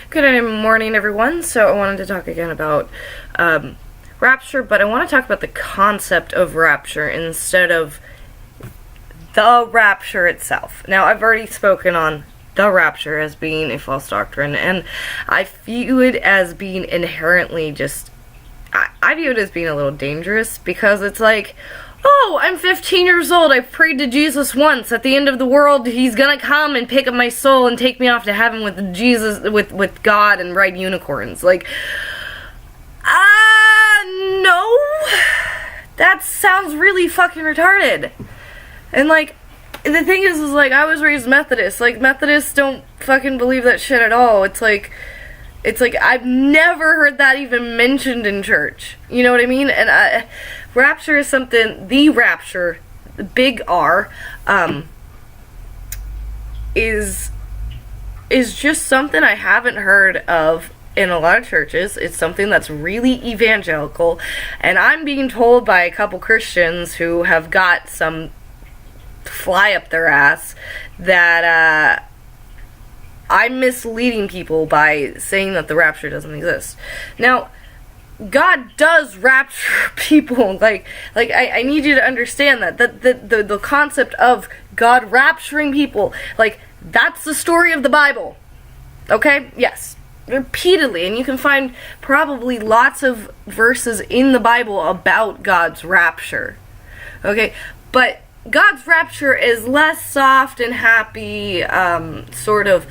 Good morning, everyone. So I wanted to talk again about rapture, but I want to talk about the concept of rapture instead of the rapture itself. Now, I've already spoken on the rapture as being a false doctrine, and I view it as being inherently I view it as being a little dangerous, because it's like, oh, I'm 15 years old, I prayed to Jesus once, at the end of the world, he's gonna come and pick up my soul and take me off to heaven with Jesus, with God, and ride unicorns. Like, no, that sounds really fucking retarded. And like, the thing is like, I was raised Methodist. Like, Methodists don't fucking believe that shit at all. It's like, I've never heard that even mentioned in church. You know what I mean? And rapture is something, the rapture, big R, is just something I haven't heard of in a lot of churches. It's something that's really evangelical, and I'm being told by a couple Christians who have got some fly up their ass that I'm misleading people by saying that the rapture doesn't exist. Now, God does rapture people. Like I need you to understand that the concept of God rapturing people, like, that's the story of the Bible. Okay? Yes. Repeatedly, and you can find probably lots of verses in the Bible about God's rapture. Okay? But God's rapture is less soft and happy, sort of,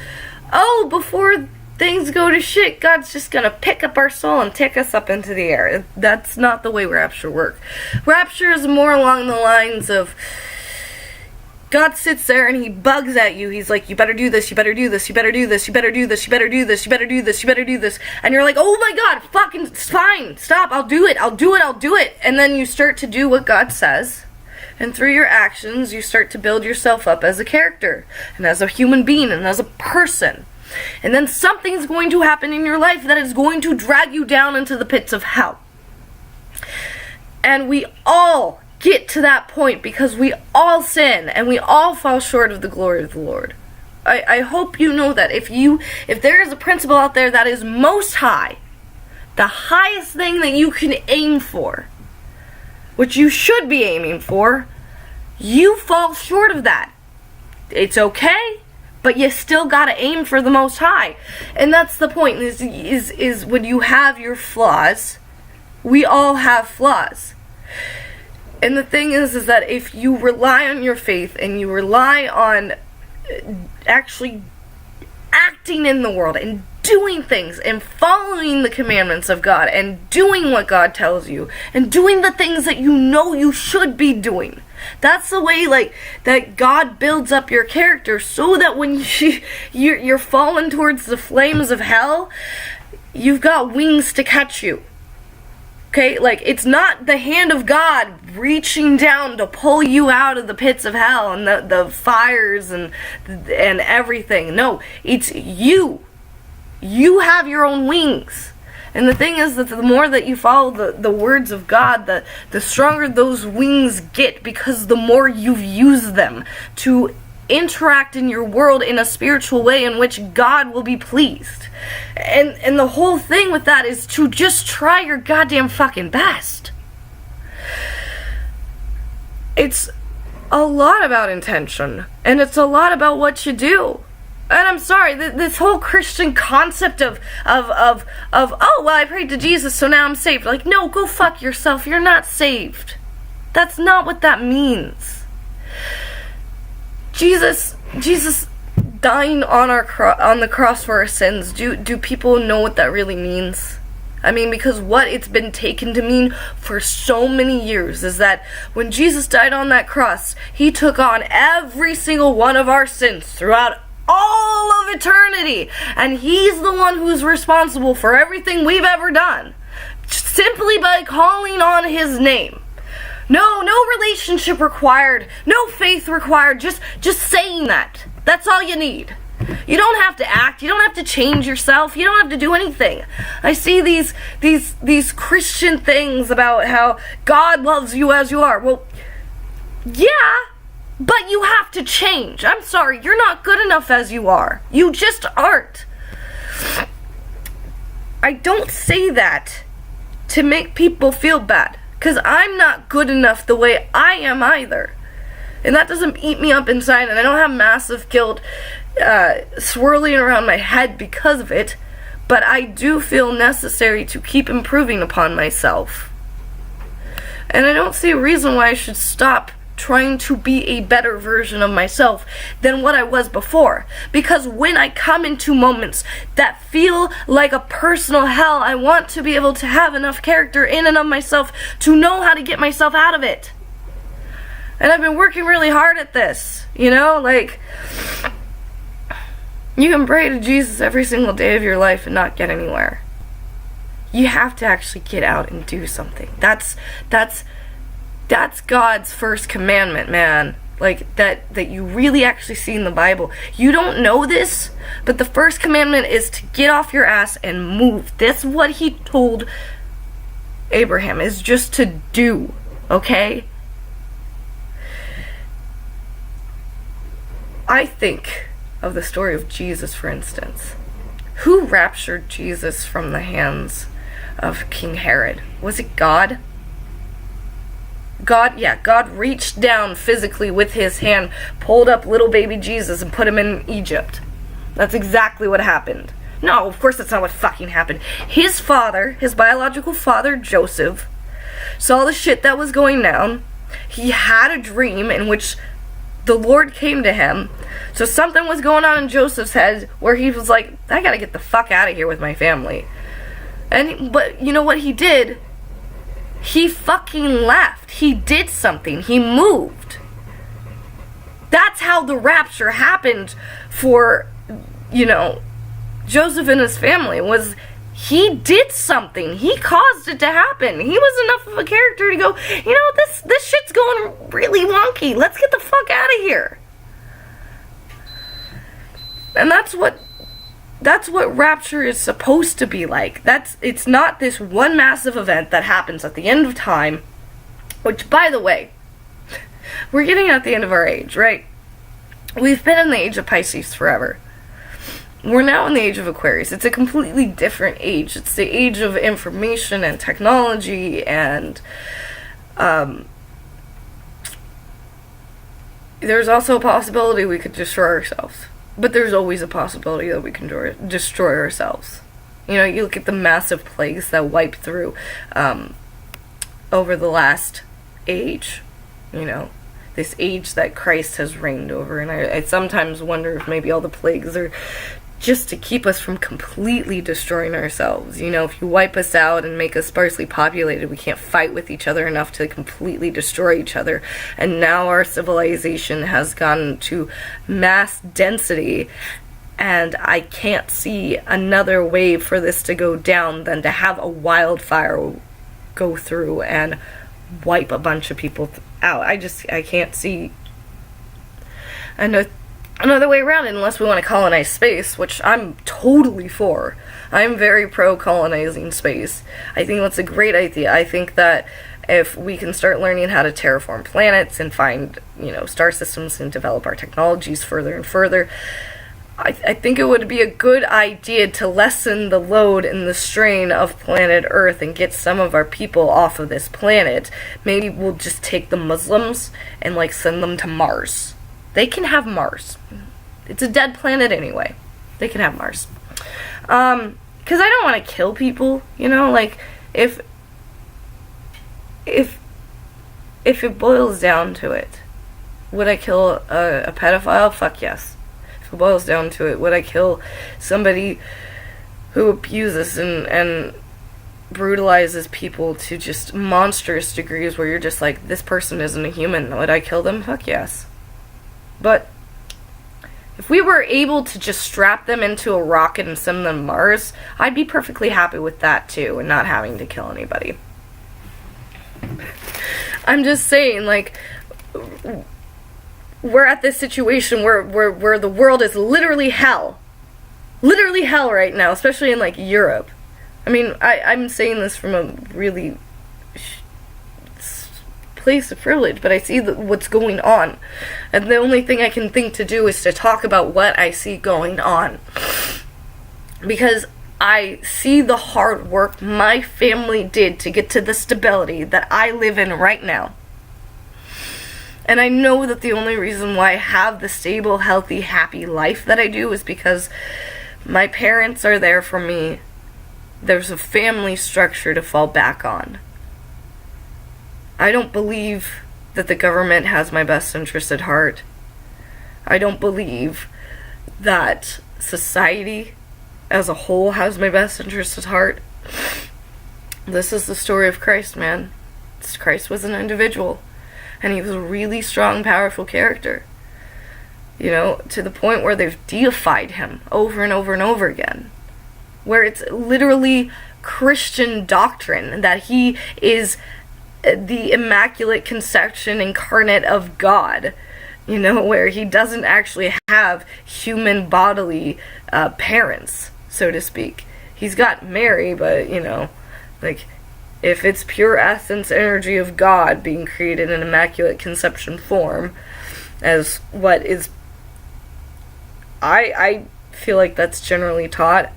oh, before things go to shit, God's just gonna pick up our soul and take us up into the air. That's not the way rapture works. Rapture is more along the lines of, God sits there and he bugs at you. He's like, you better do this, you better do this, you better do this, you better do this, you better do this, you better do this, you better do this. And you're like, oh my God, fucking fine, stop, I'll do it. And then you start to do what God says. And through your actions, you start to build yourself up as a character, and as a human being, and as a person. And then something's going to happen in your life that is going to drag you down into the pits of hell. And we all get to that point because we all sin, and we all fall short of the glory of the Lord. I hope you know that. If there is a principle out there that is most high, the highest thing that you can aim for, which you should be aiming for, you fall short of that. It's okay, but you still gotta aim for the most high. And that's the point, is when you have your flaws, we all have flaws. And the thing is that if you rely on your faith, and you rely on actually acting in the world, and doing things, and following the commandments of God, and doing what God tells you, and doing the things that you know you should be doing. That's the way, like, that God builds up your character, so that when you're falling towards the flames of hell, you've got wings to catch you. Okay, like, it's not the hand of God reaching down to pull you out of the pits of hell and the fires and everything. No, it's you. You have your own wings. And the thing is that the more that you follow the words of God, the stronger those wings get, because the more you've used them to interact in your world in a spiritual way in which God will be pleased. And the whole thing with that is to just try your goddamn fucking best. It's a lot about intention, and it's a lot about what you do. And I'm sorry, this whole Christian concept of oh, well, I prayed to Jesus, so now I'm saved. Like, no, go fuck yourself. You're not saved. That's not what that means. Jesus dying on the cross for our sins. Do people know what that really means? I mean, because what it's been taken to mean for so many years is that when Jesus died on that cross, he took on every single one of our sins throughout all of eternity, and he's the one who's responsible for everything we've ever done, simply by calling on his name. No relationship required, no faith required, just saying that. That's all you need. You don't have to act, you don't have to change yourself, you don't have to do anything. I see these Christian things about how God loves you as you are. Well, yeah, but you have to change. I'm sorry, you're not good enough as you are. You just aren't. I don't say that to make people feel bad, because I'm not good enough the way I am either. And that doesn't eat me up inside, and I don't have massive guilt swirling around my head because of it, but I do feel necessary to keep improving upon myself. And I don't see a reason why I should stop trying to be a better version of myself than what I was before. Because when I come into moments that feel like a personal hell, I want to be able to have enough character in and of myself to know how to get myself out of it. And I've been working really hard at this, you know, like, you can pray to Jesus every single day of your life and not get anywhere. You have to actually get out and do something. That's God's first commandment, man. Like, that you really actually see in the Bible. You don't know this, but the first commandment is to get off your ass and move. That's what he told Abraham, is just to do, okay? I think of the story of Jesus, for instance. Who raptured Jesus from the hands of King Herod? Was it God? God reached down physically with his hand, pulled up little baby Jesus and put him in Egypt. That's exactly what happened. No, of course that's not what fucking happened. His father, his biological father, Joseph, saw the shit that was going down. He had a dream in which the Lord came to him. So something was going on in Joseph's head where he was like, I gotta get the fuck out of here with my family. But you know what he did? He fucking left. He did something. He moved. That's how the rapture happened for, you know, Joseph and his family. Was he did something. He caused it to happen. He was enough of a character to go, you know, this shit's going really wonky. Let's get the fuck out of here. And that's what Rapture is supposed to be like. It's not this one massive event that happens at the end of time, which, by the way, we're getting at the end of our age, right? We've been in the age of Pisces forever. We're now in the age of Aquarius. It's a completely different age. It's the age of information and technology, and there's also a possibility we could destroy ourselves. But there's always a possibility that we can destroy ourselves. You know, you look at the massive plagues that wiped through over the last age, you know, this age that Christ has reigned over. And I sometimes wonder if maybe all the plagues are just to keep us from completely destroying ourselves. You know, if you wipe us out and make us sparsely populated, we can't fight with each other enough to completely destroy each other. And now our civilization has gone to mass density, and I can't see another way for this to go down than to have a wildfire go through and wipe a bunch of people out. I can't see another way around it, unless we want to colonize space, which I'm totally for. I'm very pro colonizing space. I think that's a great idea. I think that if we can start learning how to terraform planets and find, you know, star systems and develop our technologies further and further, I think it would be a good idea to lessen the load and the strain of planet Earth and get some of our people off of this planet. Maybe we'll just take the Muslims and, like, send them to Mars. They can have Mars. It's a dead planet anyway. They can have Mars. Because I don't want to kill people, you know? Like, if it boils down to it, would I kill a pedophile? Fuck yes. If it boils down to it, would I kill somebody who abuses and brutalizes people to just monstrous degrees where you're just like, this person isn't a human? Would I kill them? Fuck yes. But if we were able to just strap them into a rocket and send them to Mars, I'd be perfectly happy with that too, and not having to kill anybody. I'm just saying, like, we're at this situation where the world is literally hell. Literally hell right now, especially in, like, Europe. I mean, I'm saying this from a really place of privilege, but I see what's going on, and the only thing I can think to do is to talk about what I see going on, because I see the hard work my family did to get to the stability that I live in right now. And I know that the only reason why I have the stable, healthy, happy life that I do is because my parents are there for me. There's a family structure to fall back on. I don't believe that the government has my best interest at heart. I don't believe that society as a whole has my best interest at heart. This is the story of Christ, man. Christ was an individual. And he was a really strong, powerful character. You know, to the point where they've deified him over and over and over again. Where it's literally Christian doctrine that he is the Immaculate Conception incarnate of God. You know, where he doesn't actually have human bodily parents, so to speak. He's got Mary, but, you know, like, if it's pure essence energy of God being created in Immaculate Conception form, as what is, I feel like that's generally taught,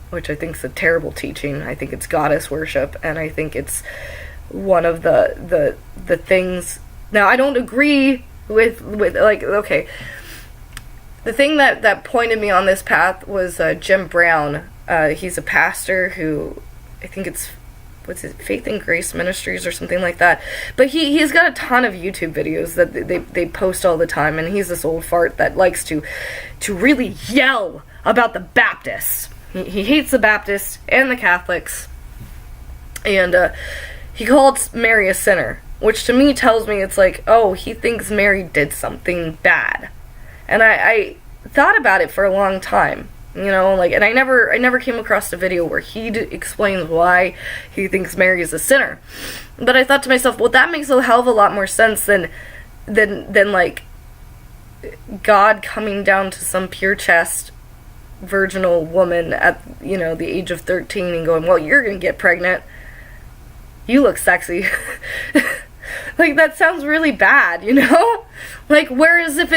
which I think is a terrible teaching. I think it's goddess worship, and I think it's one of the things. Now, I don't agree with like, okay, the thing that pointed me on this path was Jim Brown. He's a pastor who, I think it's, what's it, Faith and Grace Ministries or something like that. But he's got a ton of YouTube videos that they post all the time, and he's this old fart that likes to really yell about the Baptists. He hates the Baptists and the Catholics, and he called Mary a sinner, which to me tells me it's like, oh, he thinks Mary did something bad. And I thought about it for a long time. You know, like, and I never came across a video where he explains why he thinks Mary is a sinner. But I thought to myself, well, that makes a hell of a lot more sense than like God coming down to some pure chest virginal woman at, you know, the age of 13 and going, well, you're gonna get pregnant. You look sexy. Like, that sounds really bad, you know? Like, whereas if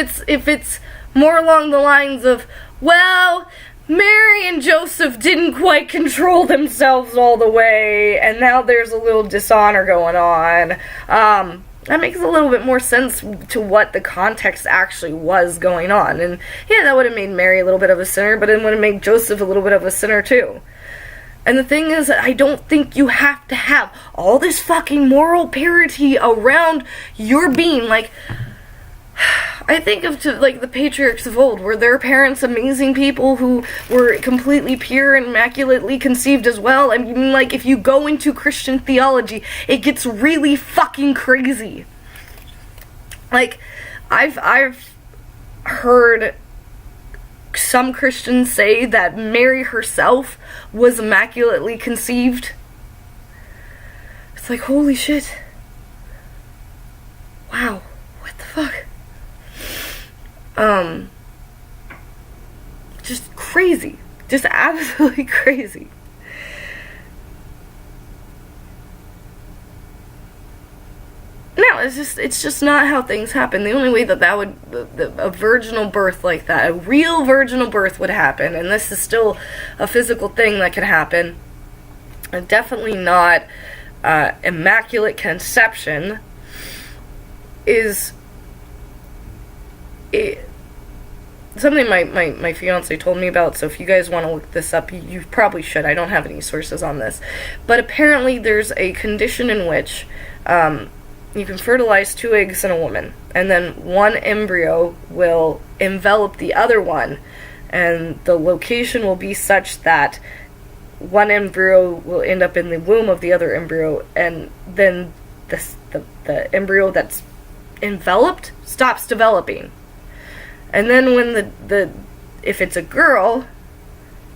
it's more along the lines of, well, Mary and Joseph didn't quite control themselves all the way, and now there's a little dishonor going on. That makes a little bit more sense to what the context actually was going on. And yeah, that would have made Mary a little bit of a sinner, but it would have made Joseph a little bit of a sinner too. And the thing is, I don't think you have to have all this fucking moral purity around your being. Like, I think of like the patriarchs of old. Were their parents amazing people who were completely pure and immaculately conceived as well? I mean, like, if you go into Christian theology, it gets really fucking crazy. Like, I've heard some Christians say that Mary herself was immaculately conceived. It's like, holy shit. Wow. What the fuck? Just crazy. Just absolutely crazy. No, it's just not how things happen. The only way that would, a virginal birth like that, a real virginal birth would happen, and this is still a physical thing that can happen, and definitely not immaculate conception, is something my fiance told me about. So if you guys want to look this up, you probably should. I don't have any sources on this, but apparently there's a condition in which you can fertilize 2 eggs in a woman, and then one embryo will envelop the other one, and the location will be such that one embryo will end up in the womb of the other embryo, and then the embryo that's enveloped stops developing. And then when if it's a girl,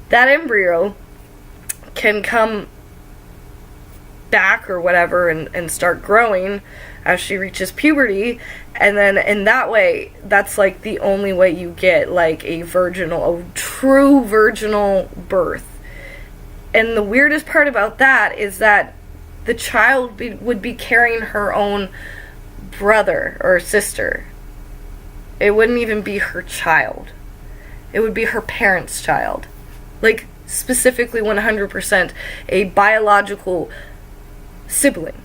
that embryo can come back or whatever and start growing as she reaches puberty, and then in that way, that's like the only way you get like a true virginal birth. And the weirdest part about that is that the child would be carrying her own brother or sister. It wouldn't even be her child. It would be her parents' child. Like, specifically 100% a biological sibling.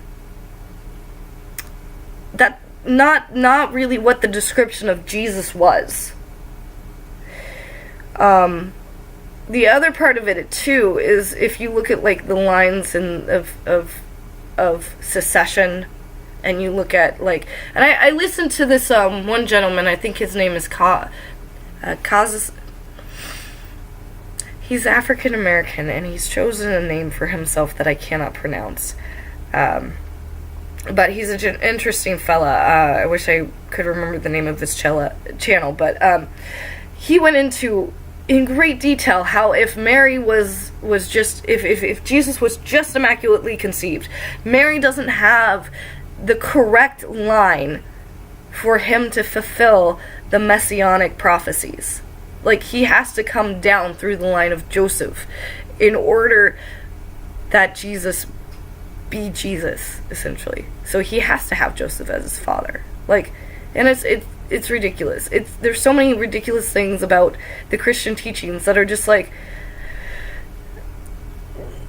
That not really what the description of Jesus was. The other part of it too is if you look at like the lines of secession, and you look at like, and I listened to this one gentleman, I think his name is he's African American, and he's chosen a name for himself that I cannot pronounce. But he's an interesting fella. I wish I could remember the name of this channel, but he went into in great detail how if Mary was just, if Jesus was just immaculately conceived, Mary doesn't have the correct line for him to fulfill the messianic prophecies. Like, he has to come down through the line of Joseph in order that Jesus be Jesus, essentially. So he has to have Joseph as his father. Like, and it's ridiculous. There's so many ridiculous things about the Christian teachings that are just like,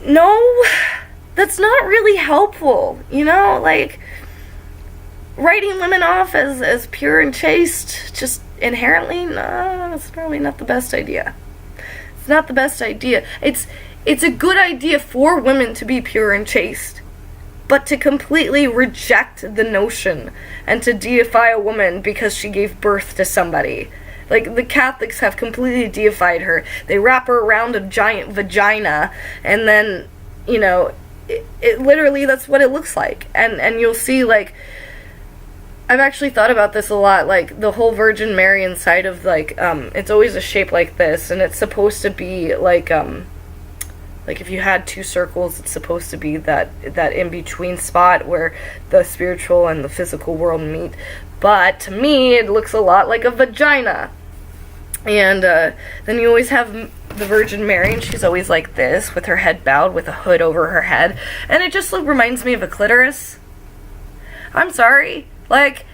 no, that's not really helpful, you know? Like, writing women off as pure and chaste, just inherently, no, that's probably not the best idea. It's not the best idea. It's a good idea for women to be pure and chaste, but to completely reject the notion and to deify a woman because she gave birth to somebody. Like, the Catholics have completely deified her. They wrap her around a giant vagina, and then, you know, it literally, that's what it looks like. And you'll see, like, I've actually thought about this a lot, like, the whole Virgin Mary inside of, like, it's always a shape like this, and it's supposed to be, like if you had two circles, it's supposed to be that in-between spot where the spiritual and the physical world meet. But, to me, it looks a lot like a vagina. And, then you always have the Virgin Mary, and she's always like this, with her head bowed, with a hood over her head. And it just reminds me of a clitoris. I'm sorry. Like,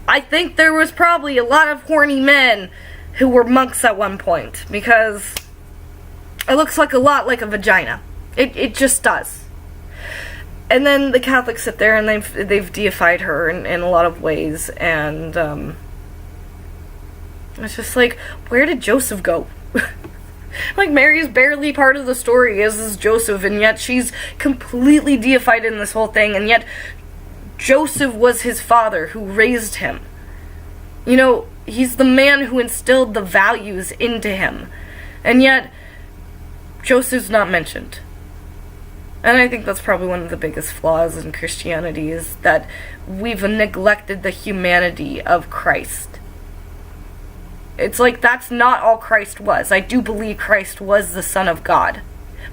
I think there was probably a lot of horny men who were monks at one point, because it looks like a lot like a vagina. It just does. And then the Catholics sit there and they've deified her in a lot of ways, and it's just like, where did Joseph go? Like, Mary's barely part of the story, as is Joseph, and yet she's completely deified in this whole thing, and yet Joseph was his father who raised him. You know, he's the man who instilled the values into him, and yet Joseph's not mentioned. And I think that's probably one of the biggest flaws in Christianity, is that we've neglected the humanity of Christ. It's like, that's not all Christ was. I do believe Christ was the Son of God.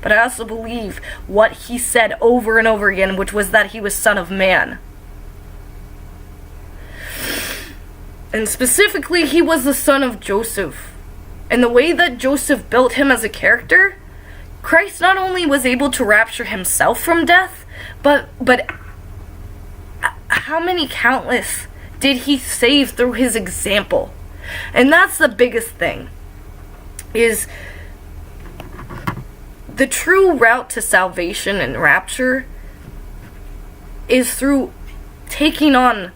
But I also believe what he said over and over again, which was that he was Son of Man. And specifically, he was the son of Joseph. And the way that Joseph built him as a character, Christ not only was able to rapture himself from death, but how many countless did he save through his example? And that's the biggest thing, is the true route to salvation and rapture is through taking on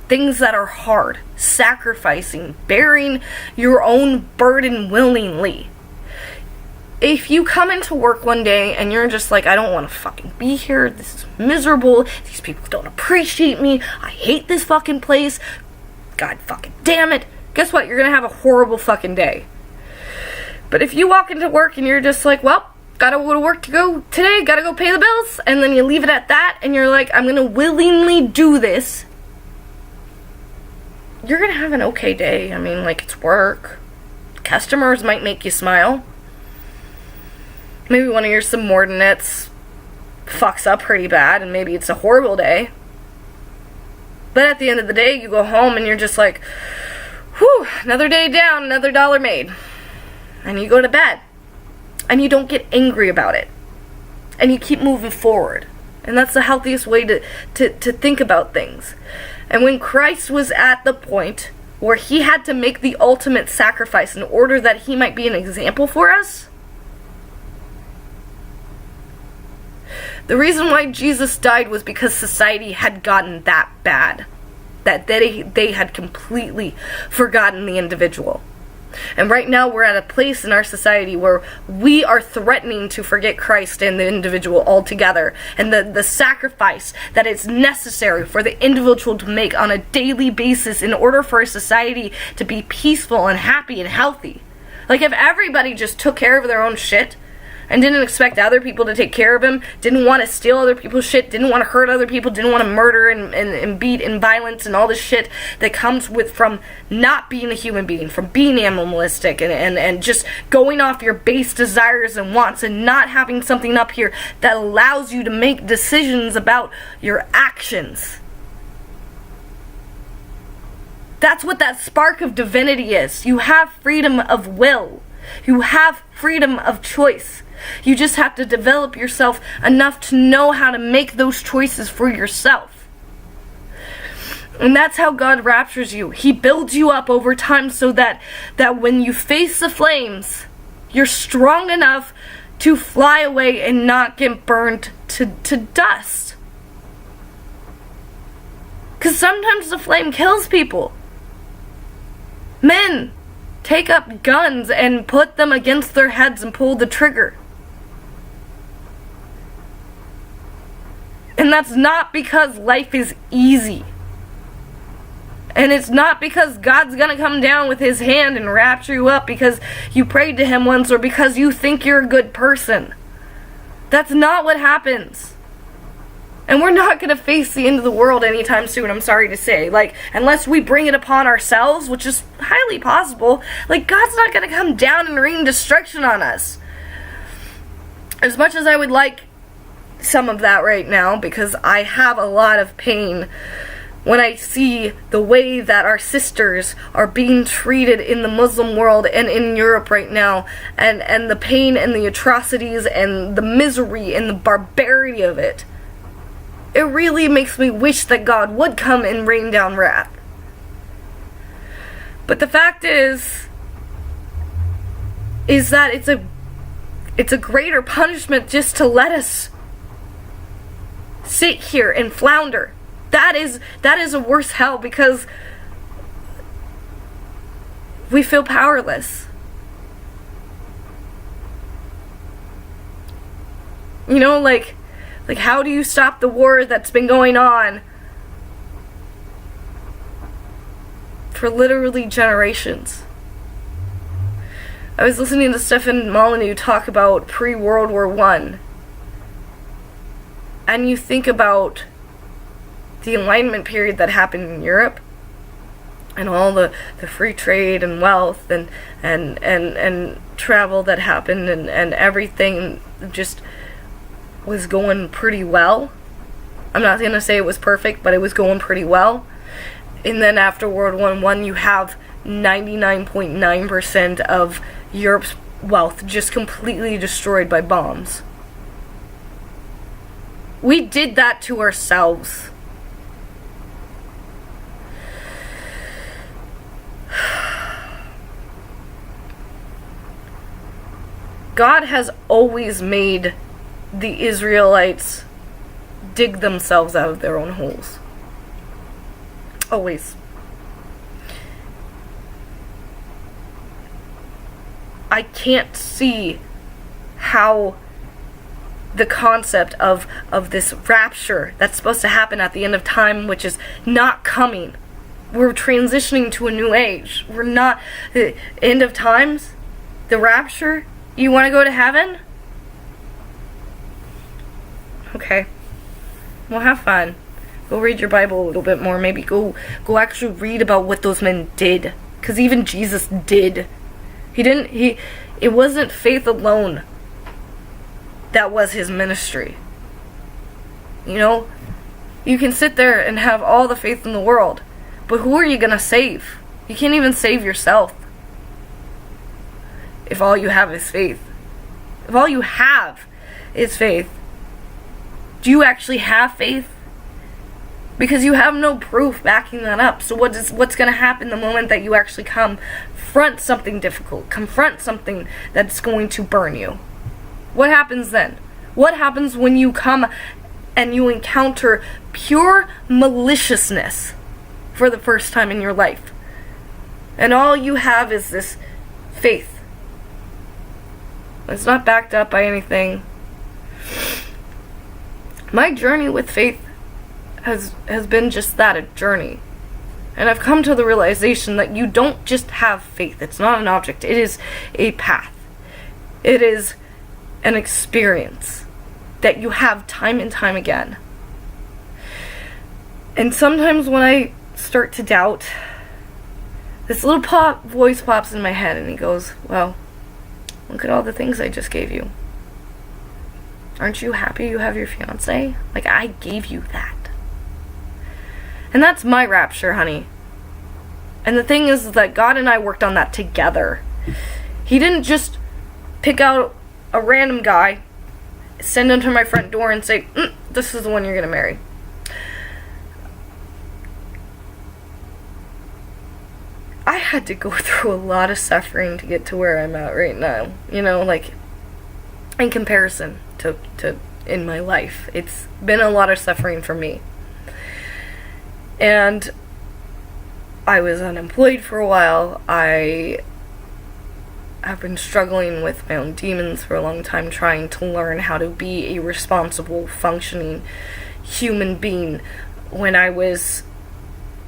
things that are hard, sacrificing, bearing your own burden willingly. If you come into work one day and you're just like, I don't want to fucking be here, this is miserable, these people don't appreciate me, I hate this fucking place, God fucking damn it, guess what? You're gonna have a horrible fucking day. But if you walk into work and you're just like, well, gotta go to work today, gotta go pay the bills, and then you leave it at that, and you're like, I'm gonna willingly do this, you're gonna have an okay day. I mean, like, it's work. Customers might make you smile. Maybe one of your subordinates fucks up pretty bad, and maybe it's a horrible day. But at the end of the day, you go home and you're just like, whew, another day down, another dollar made. And you go to bed. And you don't get angry about it. And you keep moving forward. And that's the healthiest way to think about things. And when Christ was at the point where he had to make the ultimate sacrifice in order that he might be an example for us, The reason why Jesus died was because society had gotten that bad. That they had completely forgotten the individual. And right now we're at a place in our society where we are threatening to forget Christ and the individual altogether, and the sacrifice that is necessary for the individual to make on a daily basis in order for a society to be peaceful and happy and healthy. Like, if everybody just took care of their own shit and didn't expect other people to take care of him, didn't want to steal other people's shit, didn't want to hurt other people, didn't want to murder and beat and violence and all this shit that comes from not being a human being, from being animalistic and just going off your base desires and wants and not having something up here that allows you to make decisions about your actions. That's what that spark of divinity is. You have freedom of will. You have freedom of choice. You just have to develop yourself enough to know how to make those choices for yourself. And that's how God raptures you. He builds you up over time so that when you face the flames, you're strong enough to fly away and not get burned to dust. Because sometimes the flame kills people. Men take up guns and put them against their heads and pull the trigger. And that's not because life is easy. And it's not because God's gonna come down with his hand and rapture you up because you prayed to him once or because you think you're a good person. That's not what happens. And we're not going to face the end of the world anytime soon, I'm sorry to say. Like, unless we bring it upon ourselves, which is highly possible, like, God's not going to come down and rain destruction on us. As much as I would like some of that right now, because I have a lot of pain when I see the way that our sisters are being treated in the Muslim world and in Europe right now, and the pain and the atrocities and the misery and the barbarity of it. It really makes me wish that God would come and rain down wrath. But the fact is that it's a greater punishment just to let us sit here and flounder. That is a worse hell because we feel powerless. You know, like how do you stop the war that's been going on for literally generations? I was listening to Stefan Molyneux talk about pre-World War I. And you think about the Enlightenment period that happened in Europe and all the free trade and wealth and travel that happened and everything just was going pretty well. I'm not going to say it was perfect, but it was going pretty well. And then after World War I, you have 99.9% of Europe's wealth just completely destroyed by bombs. We did that to ourselves. God has always made the Israelites dig themselves out of their own holes. Always. I can't see how the concept of this rapture that's supposed to happen at the end of time, which is not coming. We're transitioning to a new age. We're not... The end of times? The rapture? You want to go to heaven? Okay. Well, have fun. Go read your Bible a little bit more. Maybe go actually read about what those men did. Because even Jesus did. It wasn't faith alone that was his ministry. You know? You can sit there and have all the faith in the world. But who are you going to save? You can't even save yourself. If all you have is faith. If all you have is faith. Do you actually have faith? Because you have no proof backing that up. So what's going to happen the moment that you actually confront something difficult, confront something that's going to burn you? What happens then? What happens when you come and you encounter pure maliciousness for the first time in your life? And all you have is this faith. It's not backed up by anything. My journey with faith has been just that, a journey. And I've come to the realization that you don't just have faith. It's not an object. It is a path. It is an experience that you have time and time again. And sometimes when I start to doubt, this little voice pops in my head and he goes, well, look at all the things I just gave you. Aren't you happy you have your fiance? Like, I gave you that. And that's my rapture, honey. And the thing is that God and I worked on that together. He didn't just pick out a random guy, send him to my front door and say, this is the one you're going to marry. I had to go through a lot of suffering to get to where I'm at right now. You know, like, in comparison to in my life. It's been a lot of suffering for me. And I was unemployed for a while. I have been struggling with my own demons for a long time, trying to learn how to be a responsible, functioning human being when I was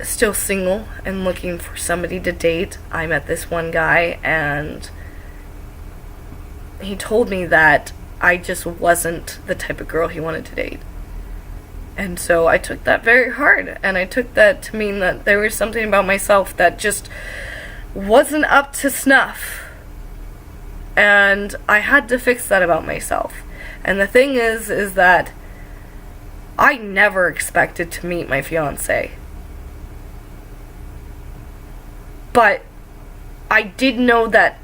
still single and looking for somebody to date. I met this one guy and he told me that I just wasn't the type of girl he wanted to date. And so I took that very hard, and I took that to mean that there was something about myself that just wasn't up to snuff. And I had to fix that about myself. And the thing is that I never expected to meet my fiance. But I did know that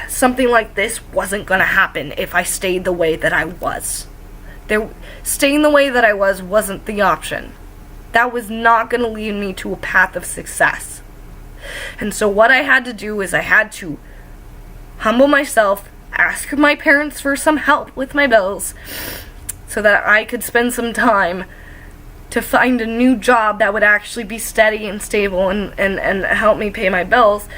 something like this wasn't going to happen if I stayed the way that I was. Staying the way that I was wasn't the option. That was not going to lead me to a path of success. And so what I had to do is I had to humble myself, ask my parents for some help with my bills, so that I could spend some time to find a new job that would actually be steady and stable and help me pay my bills.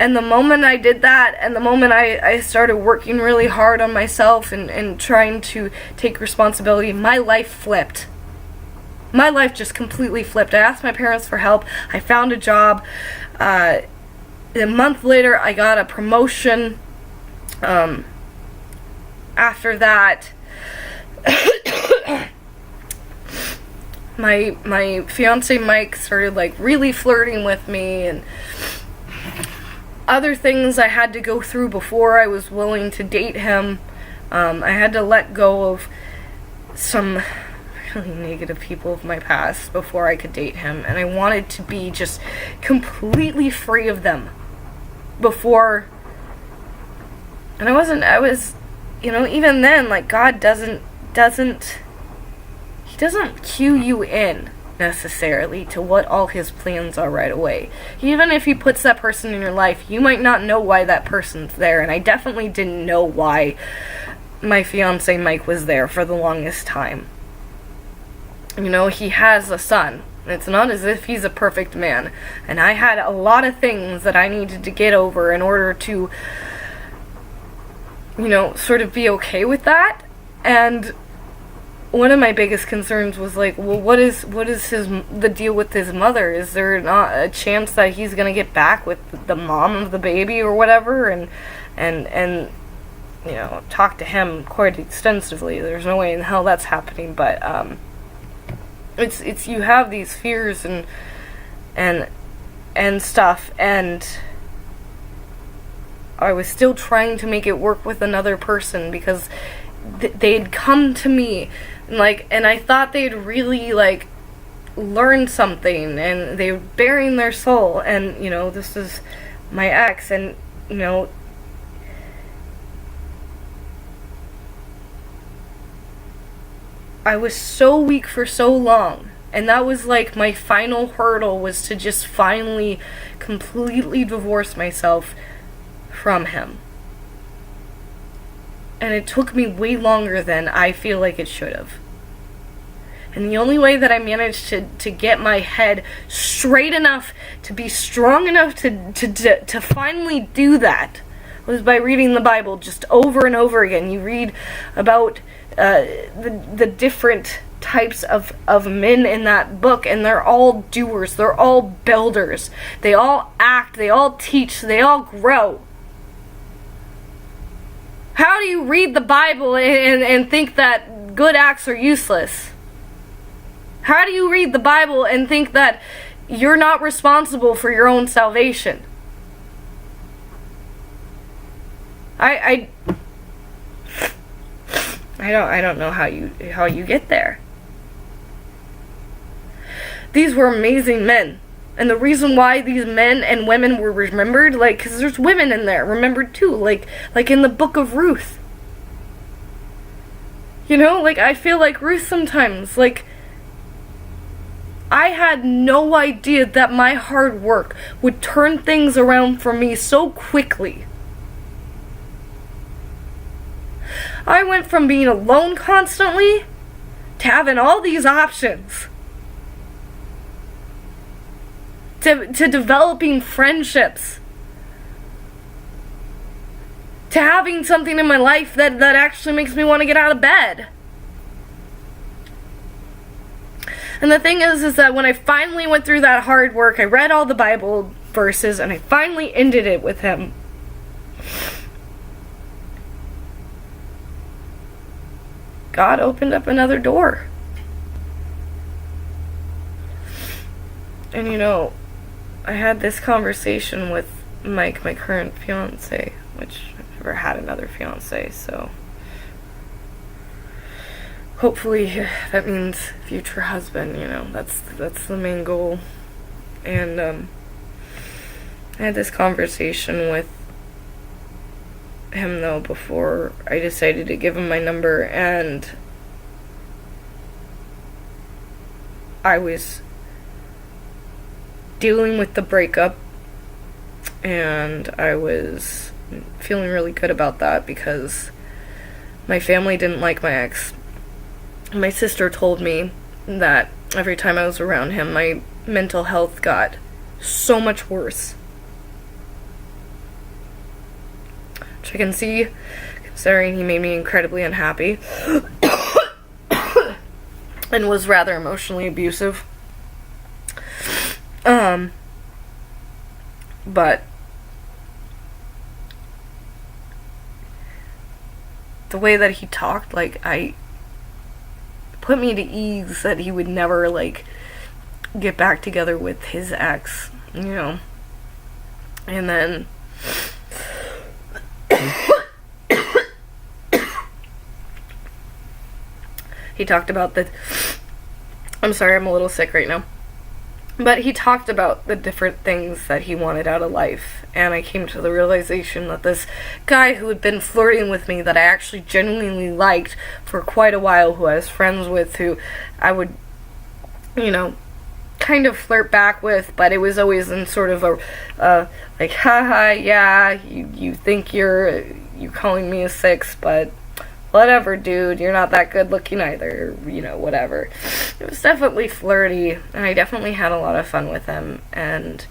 And the moment I did that, and the moment I started working really hard on myself and trying to take responsibility, my life flipped. My life just completely flipped. I asked my parents for help. I found a job. A month later, I got a promotion. After that, my fiance Mike started like really flirting with me, and other things I had to go through before I was willing to date him. I had to let go of some really negative people of my past before I could date him, and I wanted to be just completely free of them before. And I was, even then, like, God doesn't cue you in necessarily to what all his plans are right away. Even if he puts that person in your life, you might not know why that person's there, and I definitely didn't know why my fiance Mike was there for the longest time. He has a son. It's not as if he's a perfect man, and I had a lot of things that I needed to get over in order to sort of be okay with that. And one of my biggest concerns was like, well, what is the deal with his mother? Is there not a chance that he's gonna get back with the mom of the baby or whatever? And talk to him quite extensively. There's no way in hell that's happening. But it's you have these fears and stuff, and I was still trying to make it work with another person because they'd come to me and I thought they'd really learned something, and they were bearing their soul, and this is my ex, and I was so weak for so long, and that was like my final hurdle, was to just finally completely divorce myself from him. And it took me way longer than I feel like it should have. And the only way that I managed to get my head straight enough, to be strong enough to finally do that, was by reading the Bible just over and over again. You read about the different types of men in that book, and they're all doers, they're all builders, they all act, they all teach, they all grow. How do you read the Bible and think that good acts are useless? How do you read the Bible and think that you're not responsible for your own salvation? I don't know how you get there. These were amazing men. And the reason why these men and women were remembered, like, because there's women in there remembered too, like in the book of Ruth. You know, like, I feel like Ruth sometimes, like, I had no idea that my hard work would turn things around for me so quickly. I went from being alone constantly to having all these options. To developing friendships, to having something in my life that actually makes me want to get out of bed. And the thing is that when I finally went through that hard work, I read all the Bible verses, and I finally ended it with him. God opened up another door. And you know, I had this conversation with Mike, my current fiance, which I've never had another fiance, so hopefully that means future husband, you know, that's the main goal. And I had this conversation with him, though, before I decided to give him my number, and I was dealing with the breakup, and I was feeling really good about that because my family didn't like my ex. My sister told me that every time I was around him, my mental health got so much worse. Which I can see, considering he made me incredibly unhappy and was rather emotionally abusive. But the way that he talked, like, I put me to ease that he would never, like, get back together with his ex, you know. And then he talked about I'm sorry, I'm a little sick right now. But he talked about the different things that he wanted out of life. And I came to the realization that this guy who had been flirting with me, that I actually genuinely liked for quite a while, who I was friends with, who I would, you know, kind of flirt back with, but it was always in sort of a, like, haha, yeah, you think you're calling me a 6, but whatever, dude, you're not that good looking either, you know, whatever. It was definitely flirty, and I definitely had a lot of fun with him, and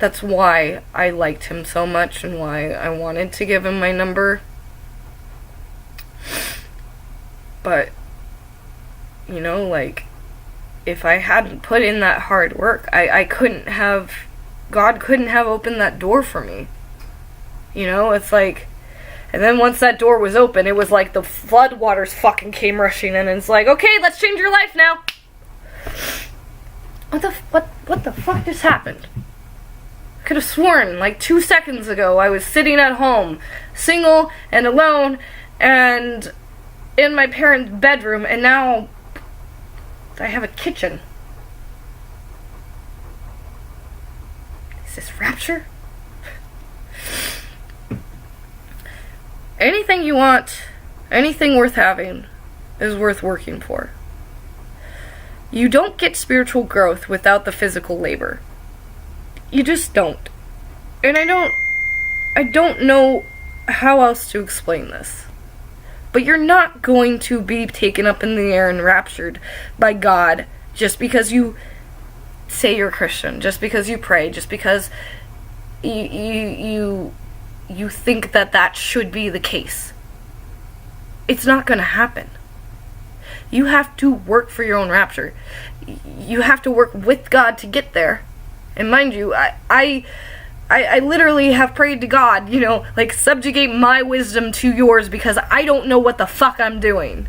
that's why I liked him so much and why I wanted to give him my number. But, you know, like, if I hadn't put in that hard work, God couldn't have opened that door for me. You know, it's like, and then once that door was open, it was like the floodwaters fucking came rushing in, and it's like, okay, let's change your life now. What the fuck just happened? I could have sworn, like, 2 seconds ago, I was sitting at home, single and alone, and in my parents' bedroom, and now I have a kitchen. Is this Rapture? Anything you want, anything worth having, is worth working for. You don't get spiritual growth without the physical labor. You just don't. And I don't know how else to explain this. But you're not going to be taken up in the air and raptured by God just because you say you're Christian, just because you pray, just because you think that should be the case. It's not going to happen. You have to work for your own rapture. You have to work with God to get there. And mind you, I literally have prayed to God, like, subjugate my wisdom to yours because I don't know what the fuck I'm doing.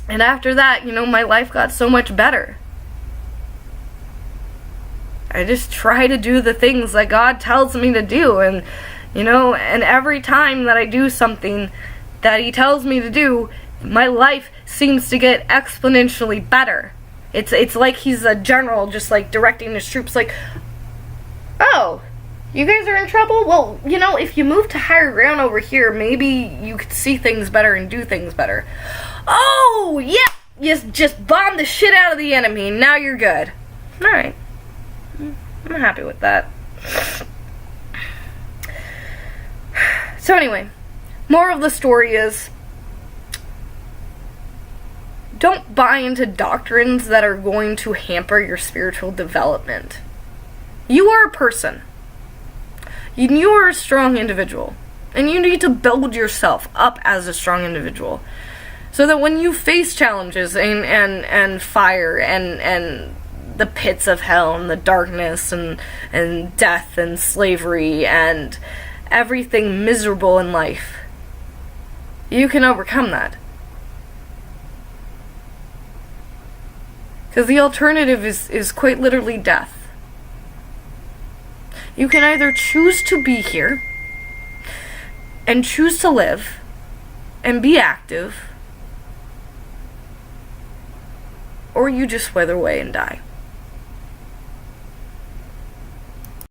And after that, my life got so much better. I just try to do the things that God tells me to do, and every time that I do something that He tells me to do, my life seems to get exponentially better. It's like He's a general just like directing His troops, like, oh, you guys are in trouble? Well, if you move to higher ground over here, maybe you could see things better and do things better. Oh, yeah, you just bombed the shit out of the enemy, and now you're good. Alright. I'm happy with that. So anyway, moral of the story is, don't buy into doctrines that are going to hamper your spiritual development. You are a person. You are a strong individual. And you need to build yourself up as a strong individual. So that when you face challenges and fire and the pits of hell and the darkness and death and slavery and everything miserable in life, you can overcome that. Because the alternative is quite literally death. You can either choose to be here and choose to live and be active, or you just wither away and die.